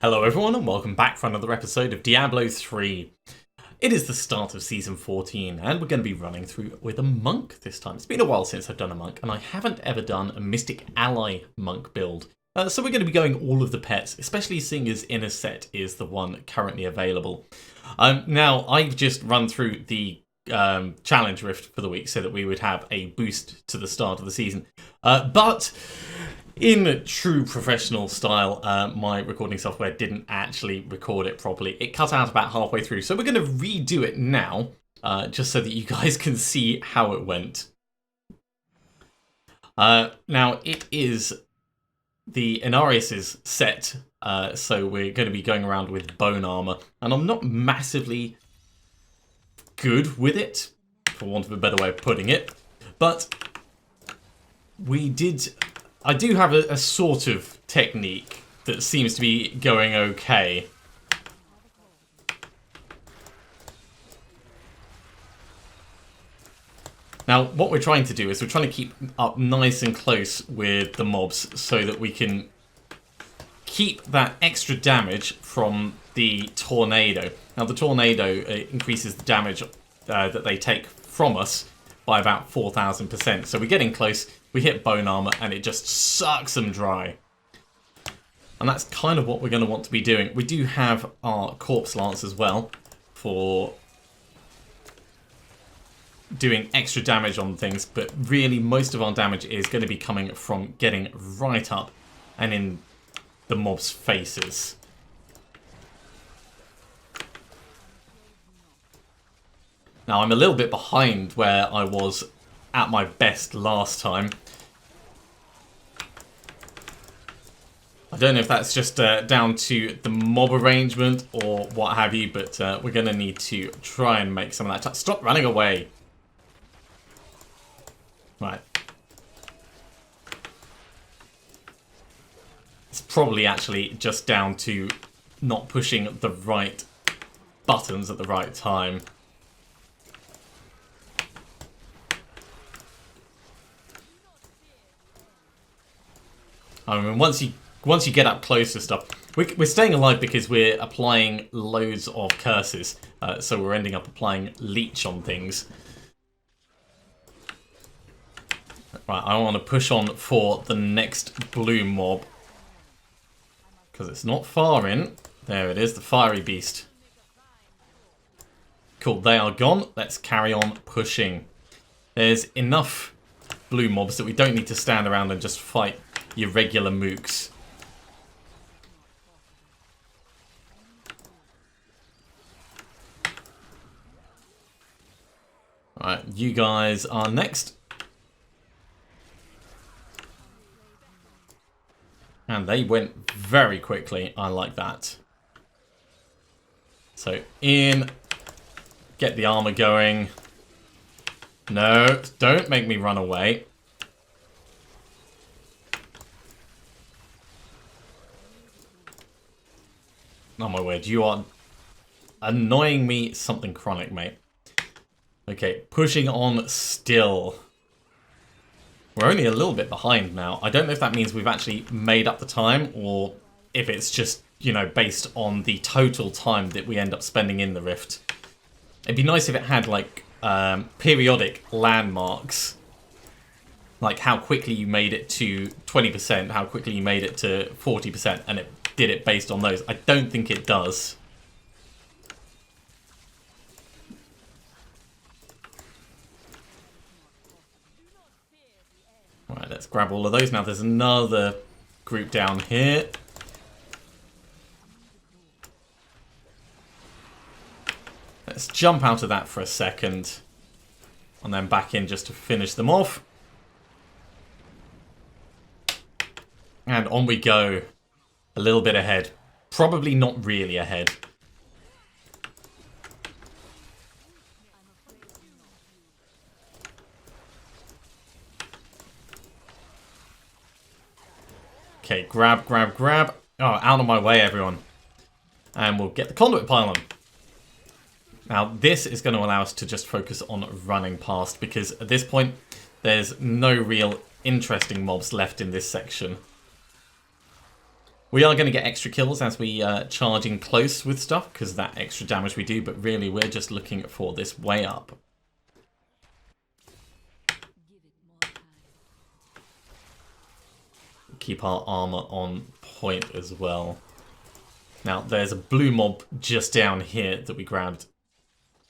Hello everyone and welcome back for another episode of Diablo 3. It is the start of Season 14 and we're going to be running through with a monk this time. It's been a while since I've done a monk and I haven't ever done a Mystic Ally monk build. So we're going to be going all of the pets, especially seeing as Inner Set is the one currently available. Now I've just run through the challenge rift for the week so that we would have a boost to the start of the season. But in true professional style, my recording software didn't actually record it properly. It cut out about halfway through, so we're going to redo it now, just so that you guys can see how it went. Now, it is the Inarius' set, so we're going to be going around with bone armor, and I'm not massively good with it, for want of a better way of putting it, but I do have a sort of technique that seems to be going okay. Now, what we're trying to do is we're trying to keep up nice and close with the mobs so that we can keep that extra damage from the tornado. Now, the tornado increases the damage that they take from us by about 4,000%. So we're getting close, we hit bone armor, and it just sucks them dry. And that's kind of what we're going to want to be doing. We do have our corpse lance as well for doing extra damage on things, but really most of our damage is going to be coming from getting right up and in the mobs' faces. Now, I'm a little bit behind where I was at my best last time. I don't know if that's just down to the mob arrangement or what have you, but we're going to need to try and make some of that. Stop running away! Right. It's probably actually just down to not pushing the right buttons at the right time. I mean, once you get up close to stuff, we're staying alive because we're applying loads of curses, so we're ending up applying leech on things. Right, I want to push on for the next blue mob because it's not far in. There it is, the fiery beast. Cool, they are gone. Let's carry on pushing. There's enough blue mobs that we don't need to stand around and just fight your regular mooks. Alright, you guys are next. And they went very quickly. I like that. So in, get the armor going. No, don't make me run away. Oh my word, you are annoying me something chronic, mate. Okay, pushing on still. We're only a little bit behind now. I don't know if that means we've actually made up the time or if it's just, you know, based on the total time that we end up spending in the rift. It'd be nice if it had, like, periodic landmarks. Like how quickly you made it to 20%, how quickly you made it to 40%, and it did it based on those. I don't think it does. Right, let's grab all of those. Now there's another group down here. Let's jump out of that for a second and then back in just to finish them off. And on we go. A little bit ahead. Probably not really ahead. Okay, grab, grab, grab. Oh, out of my way, everyone. And we'll get the conduit pylon. Now, this is going to allow us to just focus on running past, because at this point, there's no real interesting mobs left in this section. We are going to get extra kills as we charge in close with stuff, because of that extra damage we do, but really we're just looking for this way up. Keep our armor on point as well. Now, there's a blue mob just down here that we grabbed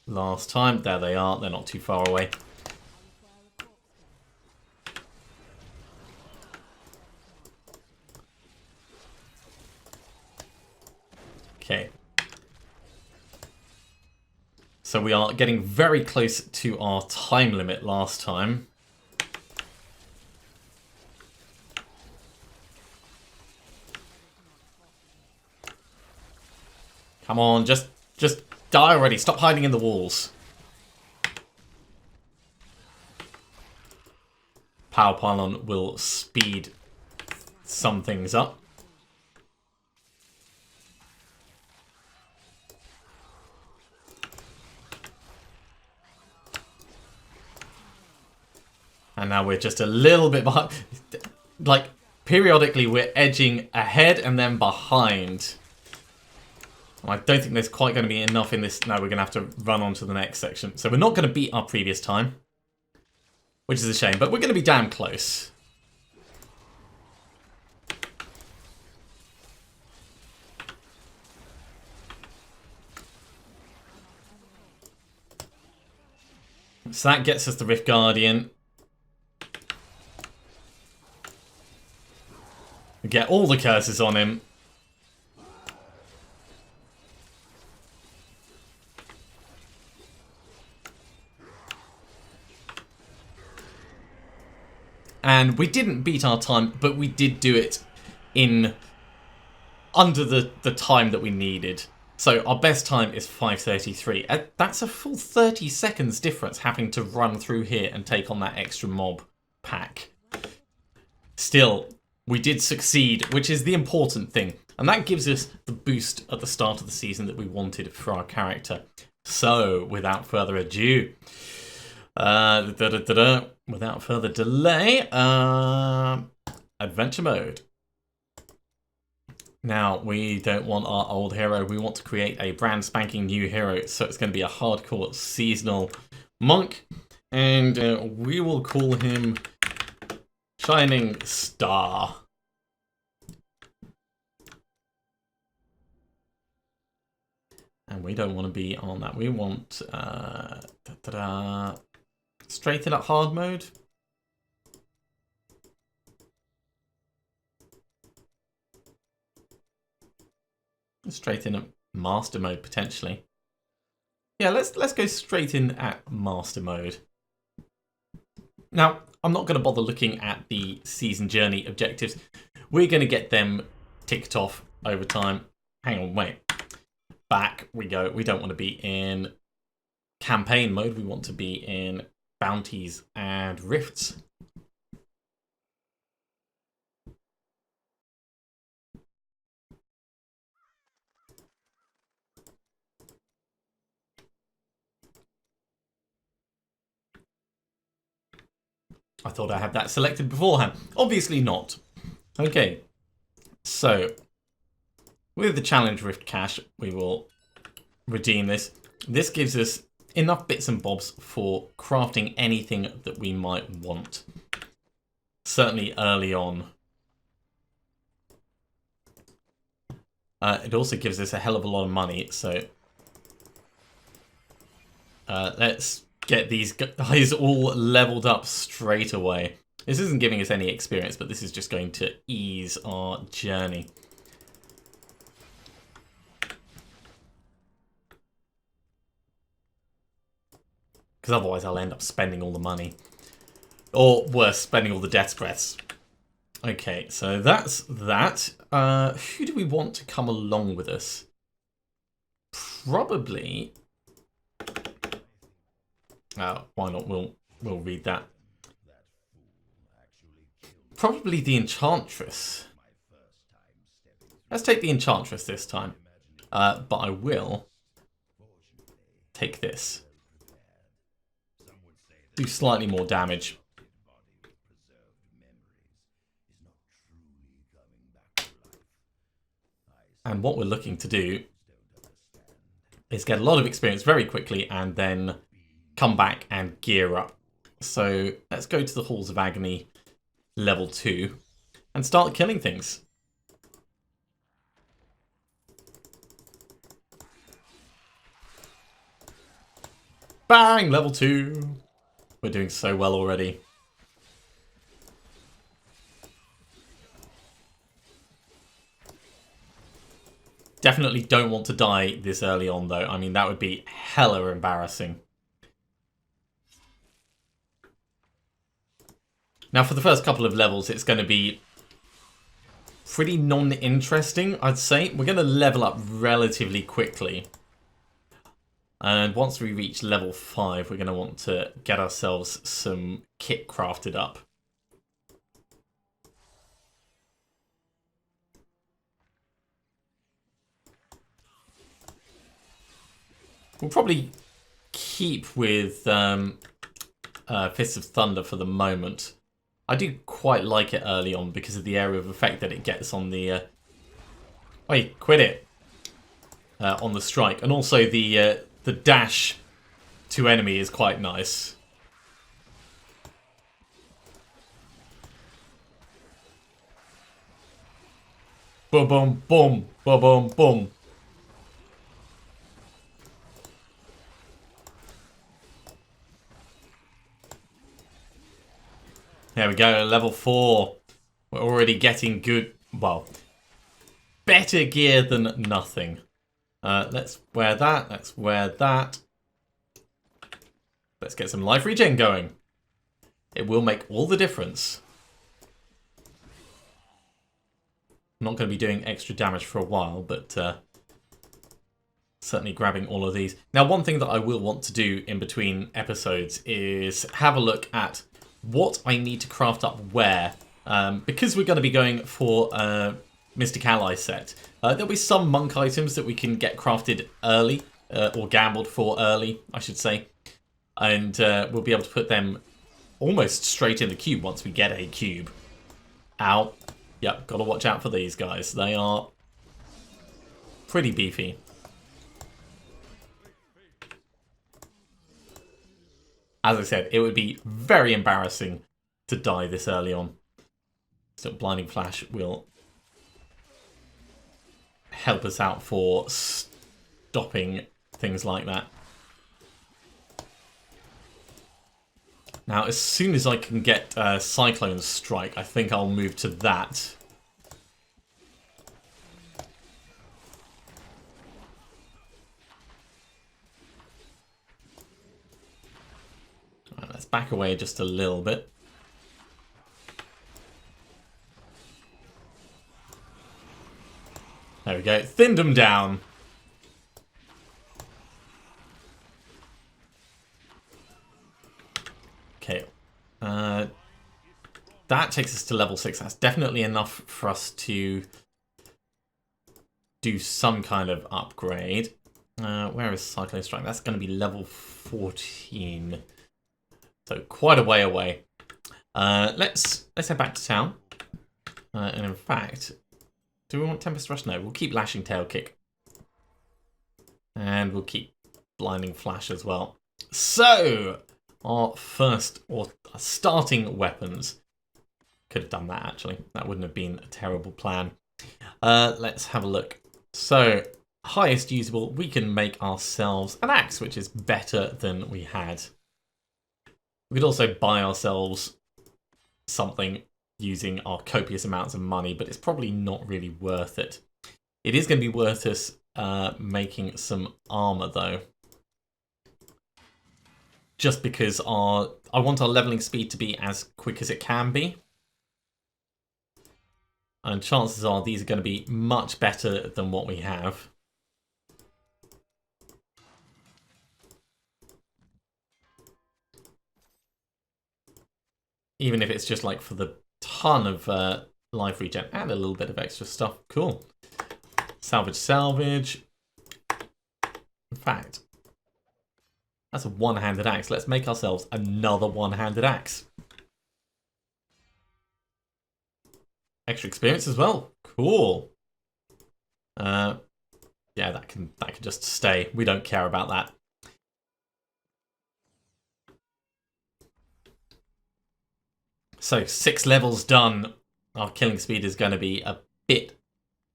last time. There they are. They're not too far away. Okay. So we are getting very close to our time limit last time. Come on, just die already. Stop hiding in the walls. Power pylon will speed some things up. And now we're just a little bit behind. Like, periodically we're edging ahead and then behind. I don't think there's quite going to be enough in this. No, we're going to have to run on to the next section. So we're not going to beat our previous time, which is a shame, but we're going to be damn close. So that gets us the Rift Guardian. We get all the curses on him. And we didn't beat our time, but we did do it in under the time that we needed. So our best time is 5:33. That's a full 30 seconds difference having to run through here and take on that extra mob pack. Still, we did succeed, which is the important thing. And that gives us the boost at the start of the season that we wanted for our character. So, without further ado, without further delay, adventure mode. Now, we don't want our old hero. We want to create a brand spanking new hero. So it's going to be a hardcore seasonal monk. And we will call him Shining Star. And we don't want to be on that. We want straight in at hard mode. Straight in at master mode potentially. Yeah, let's go straight in at master mode. Now, I'm not going to bother looking at the season journey objectives. We're going to get them ticked off over time. Hang on, wait. Back we go. We don't want to be in campaign mode. We want to be in bounties and rifts. I thought I had that selected beforehand. Obviously not. Okay, so with the challenge rift cache, we will redeem this. This gives us enough bits and bobs for crafting anything that we might want. Certainly early on. It also gives us a hell of a lot of money, so let's get these guys all leveled up straight away. This isn't giving us any experience, but this is just going to ease our journey. Because otherwise I'll end up spending all the money. Or worse, spending all the death's breaths. Okay, so that's that. Who do we want to come along with us? Probably... why not? We'll read that. Probably the Enchantress. Let's take the Enchantress this time. But I will take this. Do slightly more damage. And what we're looking to do is get a lot of experience very quickly and then come back and gear up. So let's go to the Halls of Agony level 2 and start killing things. Bang! Level 2. We're doing so well already. Definitely don't want to die this early on, though. I mean, that would be hella embarrassing. Now, for the first couple of levels, it's going to be pretty non-interesting, I'd say. We're going to level up relatively quickly. And once we reach level 5, we're going to want to get ourselves some kit crafted up. We'll probably keep with Fists of Thunder for the moment. I do quite like it early on because of the area of effect that it gets on the... Wait, quit it! On the strike. And also the dash to enemy is quite nice. Boom, boom, boom, boom, boom, boom. There we go, level 4. We're already getting good, well, better gear than nothing. Let's wear that, let's wear that. Let's get some life regen going. It will make all the difference. I'm not going to be doing extra damage for a while, but certainly grabbing all of these. Now, one thing that I will want to do in between episodes is have a look at what I need to craft up where. Because we're going to be going for a Mystic Ally set, there'll be some monk items that we can get crafted early, or gambled for early, I should say. And we'll be able to put them almost straight in the cube once we get a cube. Ow. Yep, got to watch out for these guys. They are pretty beefy. As I said, it would be very embarrassing to die this early on. So Blinding Flash will help us out for stopping things like that. Now, as soon as I can get Cyclone Strike, I think I'll move to that. Right, let's back away just a little bit. There we go. Thinned them down. Okay. That takes us to level 6. That's definitely enough for us to do some kind of upgrade. Where is Cyclone Strike? That's going to be level 14. So quite a way away. Let's head back to town. And in fact, do we want Tempest Rush? No, we'll keep Lashing Tail Kick. And we'll keep Blinding Flash as well. So, our first, or starting weapons. Could have done that, actually. That wouldn't have been a terrible plan. Let's have a look. So, highest usable, we can make ourselves an axe, which is better than we had. We could also buy ourselves something using our copious amounts of money, but it's probably not really worth it. It is going to be worth us making some armor, though. Just because I want our leveling speed to be as quick as it can be. And chances are these are going to be much better than what we have. Even if it's just like for the ton of life regen and a little bit of extra stuff. Cool. Salvage, salvage. In fact, that's a one-handed axe. Let's make ourselves another one-handed axe. Extra experience as well. Cool. Yeah, that can just stay. We don't care about that. So 6 levels done. Our killing speed is going to be a bit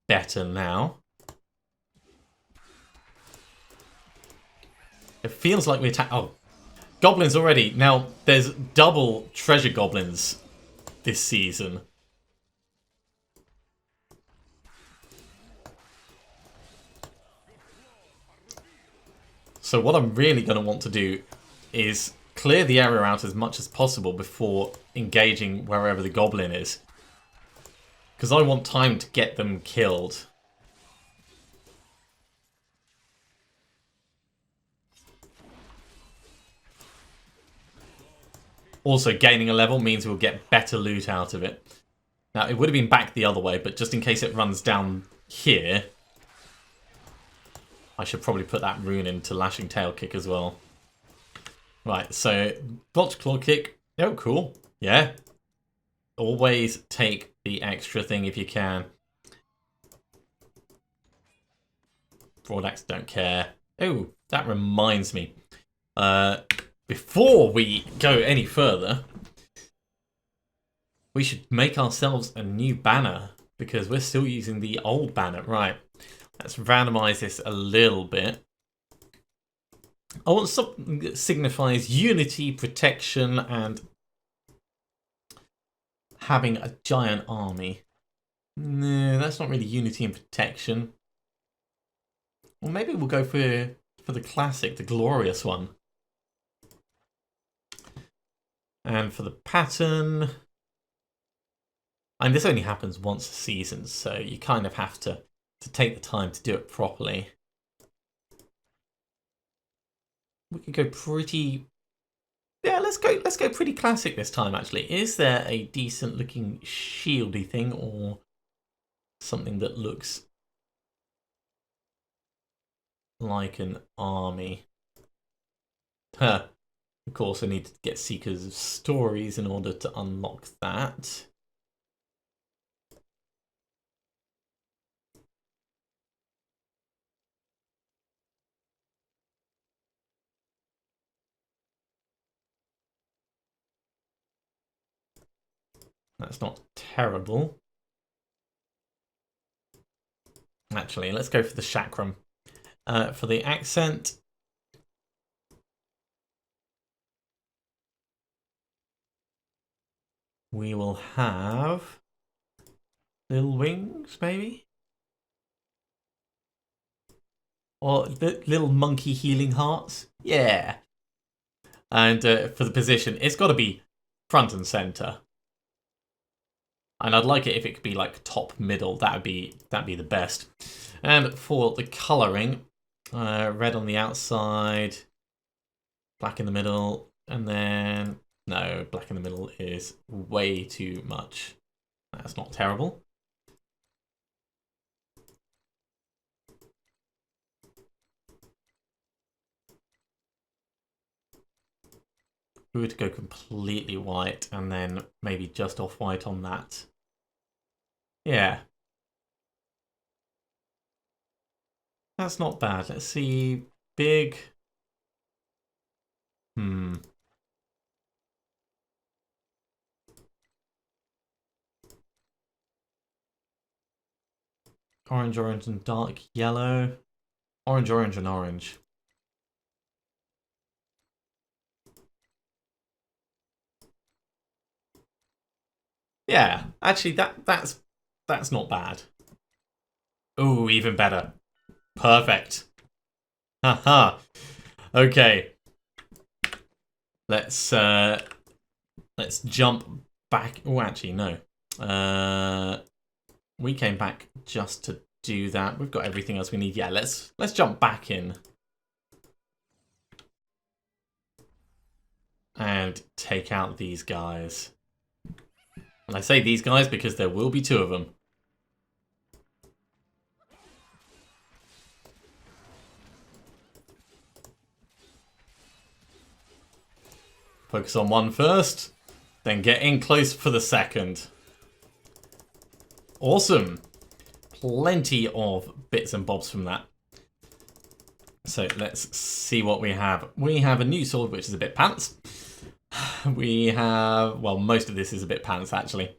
better now. It feels like we attack. Oh, goblins already. Now there's double treasure goblins this season. So what I'm really going to want to do is clear the area out as much as possible before engaging wherever the goblin is. Because I want time to get them killed. Also, gaining a level means we'll get better loot out of it. Now, it would have been back the other way, but just in case it runs down here, I should probably put that rune into Lashing Tail Kick as well. Right, so Botch Claw Kick. Oh, cool. Yeah. Always take the extra thing if you can. Broadaxe, don't care. Oh, that reminds me. Before we go any further, we should make ourselves a new banner because we're still using the old banner. Right, let's randomize this a little bit. I want something that signifies unity, protection, and having a giant army. No, that's not really unity and protection. Well, maybe we'll go for the classic, the glorious one. And for the pattern, and this only happens once a season, so you kind of have to take the time to do it properly. We could go pretty... Yeah, let's go pretty classic this time, actually. Is there a decent looking shieldy thing or something that looks like an army? Huh. Of course, I need to get Seekers of Stories in order to unlock that. That's not terrible. Actually, let's go for the chakram. For the accent, we will have little wings, maybe? Or little monkey healing hearts? Yeah. And for the position, it's got to be front and center. And I'd like it if it could be like top middle. That'd be the best. And for the colouring, red on the outside, black in the middle, and then no, black in the middle is way too much. That's not terrible. We were to go completely white and then maybe just off white on that. Yeah. That's not bad. Let's see. Big. Orange, orange, and dark yellow. Orange, orange, and orange. Yeah, actually, that's not bad. Ooh, even better. Perfect. Haha. Okay. Let's jump back. Oh, actually, no. We came back just to do that. We've got everything else we need. Yeah, let's jump back in. And take out these guys. And I say these guys because there will be 2 of them. Focus on one first, then get in close for the second. Awesome. plenty of bits and bobs from that. So let's see what we have. We have a new sword, which is a bit pants. We have, well, most of this is a bit pants, actually.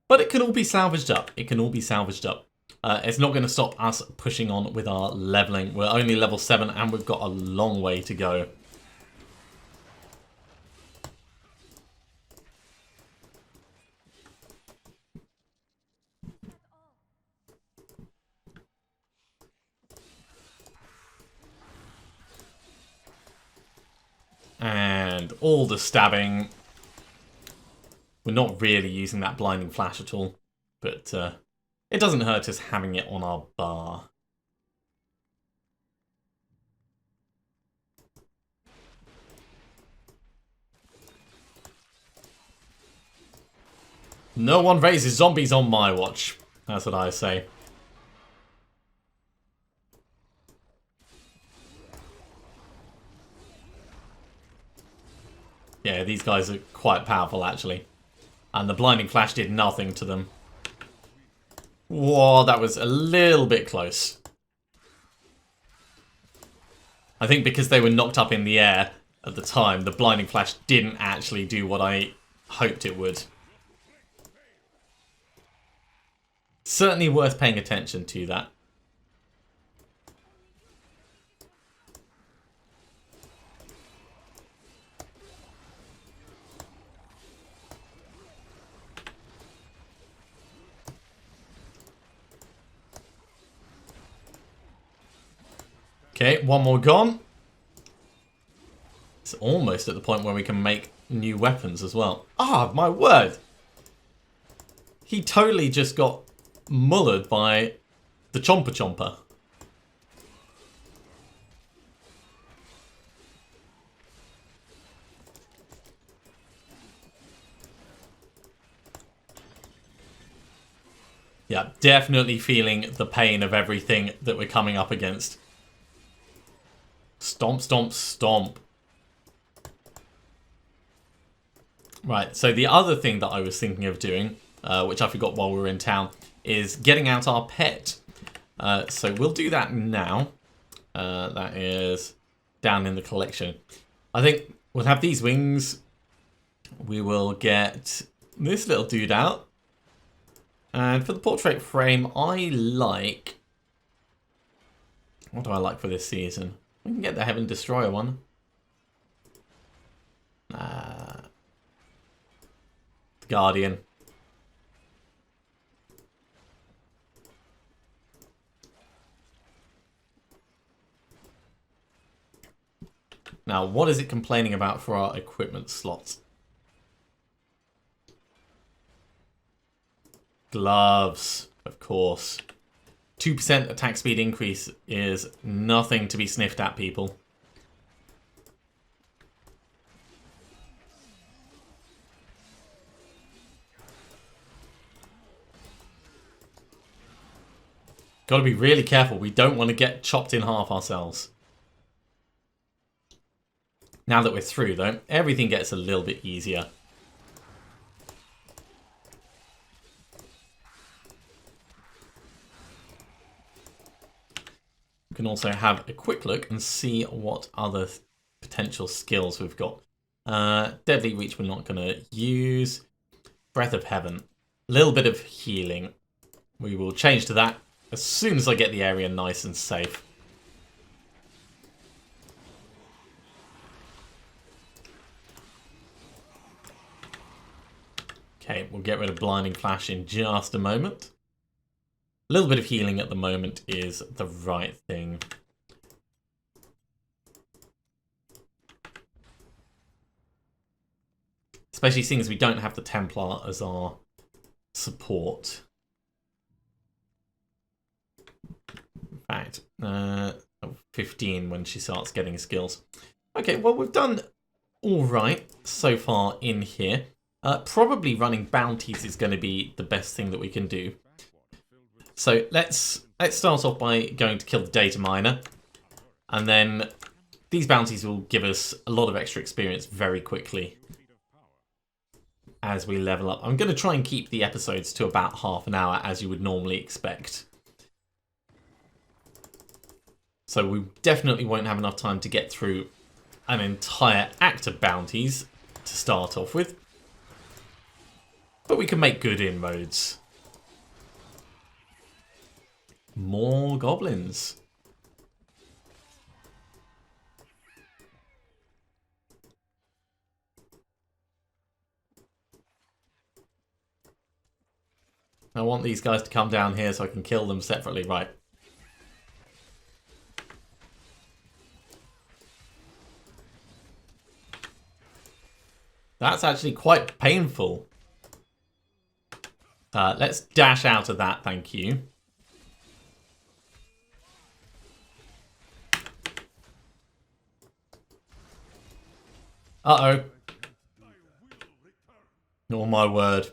But it can all be salvaged up. It can all be salvaged up. It's not going to stop us pushing on with our leveling. We're only level 7 and we've got a long way to go. And all the stabbing. We're not really using that blinding flash at all, but it doesn't hurt us having it on our bar. No one raises zombies on my watch. That's what I say. Yeah, these guys are quite powerful, actually. And the blinding flash did nothing to them. Whoa, that was a little bit close. I think because they were knocked up in the air at the time, the blinding flash didn't actually do what I hoped it would. Certainly worth paying attention to that. Okay, one more gone. It's almost at the point where we can make new weapons as well. Ah, my word! He totally just got mullered by the Chomper Chomper. Yeah, definitely feeling the pain of everything that we're coming up against. Stomp, stomp, stomp. Right, so the other thing that I was thinking of doing, which I forgot while we were in town, is getting out our pet. So we'll do that now. That is down in the collection. I think we'll have these wings. We will get this little dude out. And for the portrait frame, I like... What do I like for this season? We can get the Heaven Destroyer one. The Guardian. Now, what is it complaining about for our equipment slots? Gloves, of course. 2% attack speed increase is nothing to be sniffed at, people. Got to be really careful. We don't want to get chopped in half ourselves. Now that we're through, though, everything gets a little bit easier. We can also have a quick look and see what other potential skills we've got. Deadly Reach we're not going to use. Breath of Heaven. A little bit of healing. We will change to that as soon as I get the area nice and safe. Okay, we'll get rid of Blinding Flash in just a moment. A little bit of healing at the moment is the right thing. Especially seeing as we don't have the Templar as our support. In fact, 15 when she starts getting skills. Okay, well, we've done all right so far in here. Probably running bounties is going to be the best thing that we can do. So let's start off by going to kill the data miner. And then these bounties will give us a lot of extra experience very quickly. as we level up. I'm going to try and keep the episodes to about half an hour, as you would normally expect. So we definitely won't have enough time to get through an entire act of bounties to start off with. But we can make good inroads. More goblins. I want these guys to come down here so I can kill them separately, right? That's actually quite painful. Let's dash out of that, thank you. Uh-oh. Oh my word.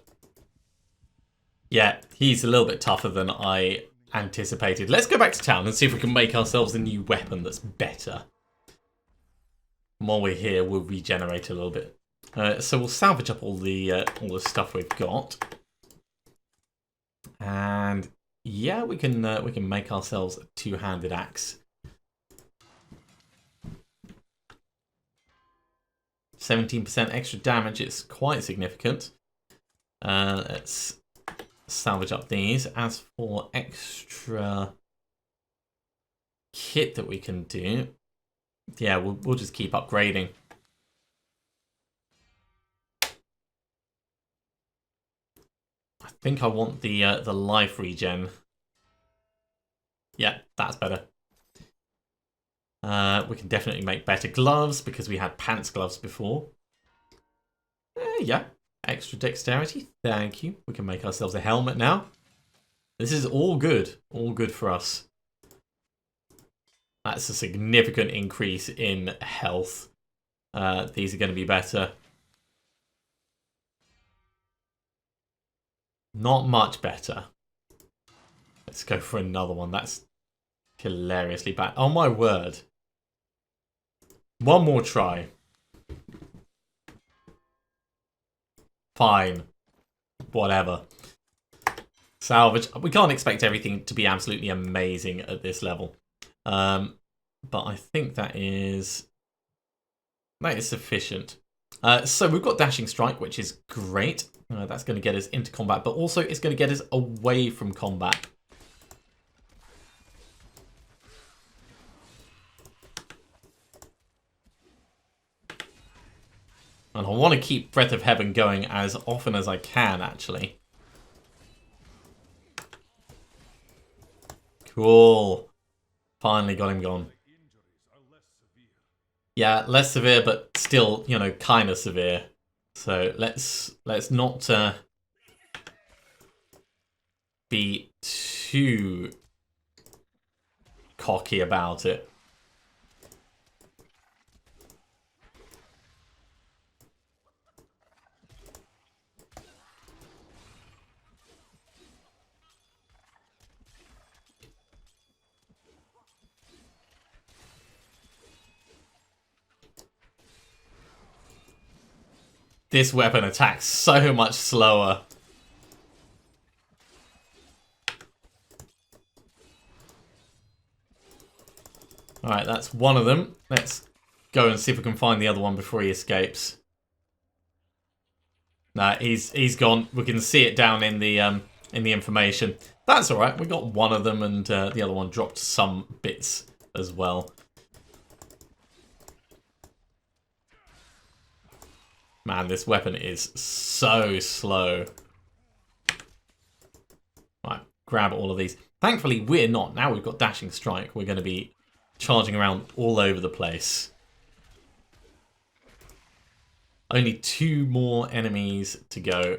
Yeah, he's a little bit tougher than I anticipated. Let's go back to town and see if we can make ourselves a new weapon that's better. While we're here, we'll regenerate a little bit. So we'll salvage up all the stuff we've got. And yeah, we can make ourselves a two-handed axe. 17% extra damage, it's quite significant. Let's salvage up these. As for extra kit that we can do, yeah, we'll just keep upgrading. I think I want the life regen. Yeah, that's better. We can definitely make better gloves because we had pants gloves before. Yeah, extra dexterity. Thank you. We can make ourselves a helmet now. This is all good for us. That's a significant increase in health. These are going to be better. Not much better. Let's go for another one. That's hilariously bad. Oh my word. One more try. Fine. Whatever. Salvage. We can't expect everything to be absolutely amazing at this level. But I think that is sufficient. So we've got Dashing Strike, which is great. That's going to get us into combat, but also it's going to get us away from combat. And I want to keep Breath of Heaven going as often as I can, actually. Cool. Finally got him gone. Yeah, less severe, but still, you know, kind of severe. So let's not be too cocky about it. This weapon attacks so much slower. Alright, that's one of them. Let's go and see if we can find the other one before he escapes. Nah, he's gone. We can see it down in the information. That's alright. We got one of them, and the other one dropped some bits as well. Man, this weapon is so slow. Right, grab all of these. Thankfully, we're not. Now we've got Dashing Strike. We're going to be charging around all over the place. Only 2 more enemies to go.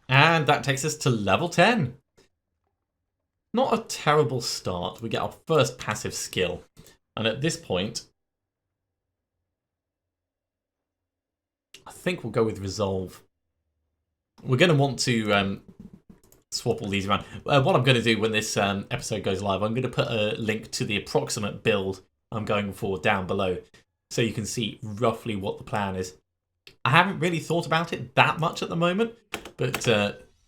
And that takes us to level 10. Not a terrible start. We get our first passive skill. And at this point, I think we'll go with Resolve. We're going to want to swap all these around. What I'm going to do when this episode goes live, I'm going to put a link to the approximate build I'm going for down below, so you can see roughly what the plan is. I haven't really thought about it that much at the moment, but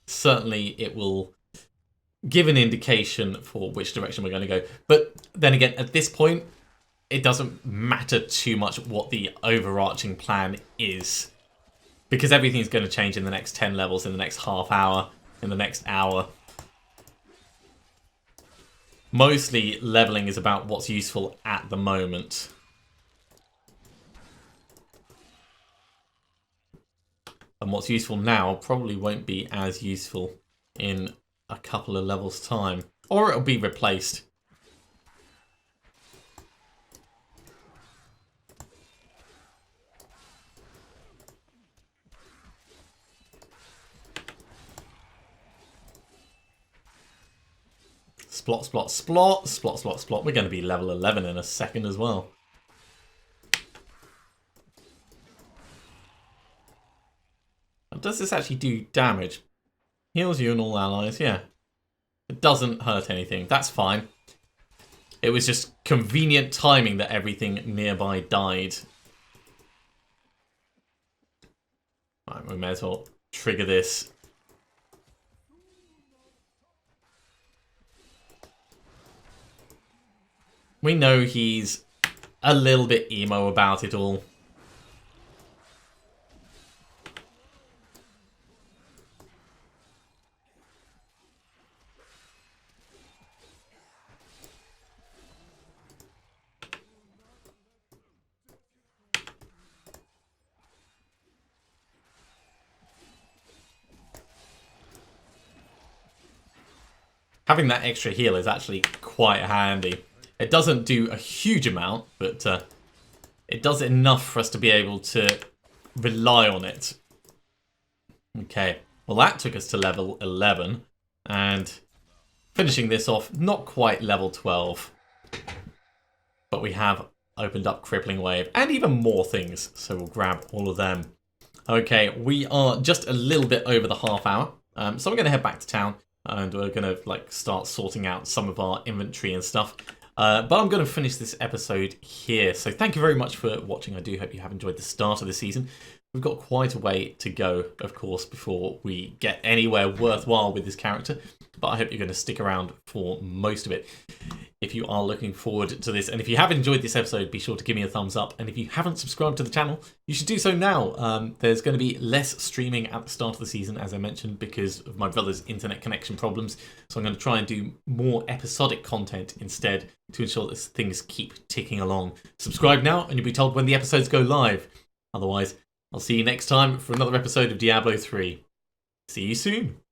certainly it will give an indication for which direction we're going to go. But then again, at this point, it doesn't matter too much what the overarching plan is, because everything's going to change in the next 10 levels, in the next half hour, in the next hour. Mostly, leveling is about what's useful at the moment. And what's useful now probably won't be as useful in a couple of levels' time. Or it'll be replaced. Splot, splot, splot, splot, splot, splot. We're going to be level 11 in a second as well. Does this actually do damage? Heals you and all allies, yeah. It doesn't hurt anything, that's fine. It was just convenient timing that everything nearby died. Right, we may as well trigger this. We know he's a little bit emo about it all. Having that extra heal is actually quite handy. It doesn't do a huge amount, but it does enough for us to be able to rely on it. Okay, well that took us to level 11, and finishing this off, not quite level 12, but we have opened up Crippling Wave, and even more things, so we'll grab all of them. Okay, we are just a little bit over the half hour, so we're going to head back to town, and we're going to start sorting out some of our inventory and stuff. But I'm going to finish this episode here. So thank you very much for watching. I do hope you have enjoyed the start of the season. We've got quite a way to go, of course, before we get anywhere worthwhile with this character. But I hope you're going to stick around for most of it if you are looking forward to this. And if you have enjoyed this episode, be sure to give me a thumbs up. And if you haven't subscribed to the channel, you should do so now. There's going to be less streaming at the start of the season, as I mentioned, because of my brother's internet connection problems. So I'm going to try and do more episodic content instead to ensure that things keep ticking along. Subscribe now and you'll be told when the episodes go live. Otherwise, I'll see you next time for another episode of Diablo 3. See you soon.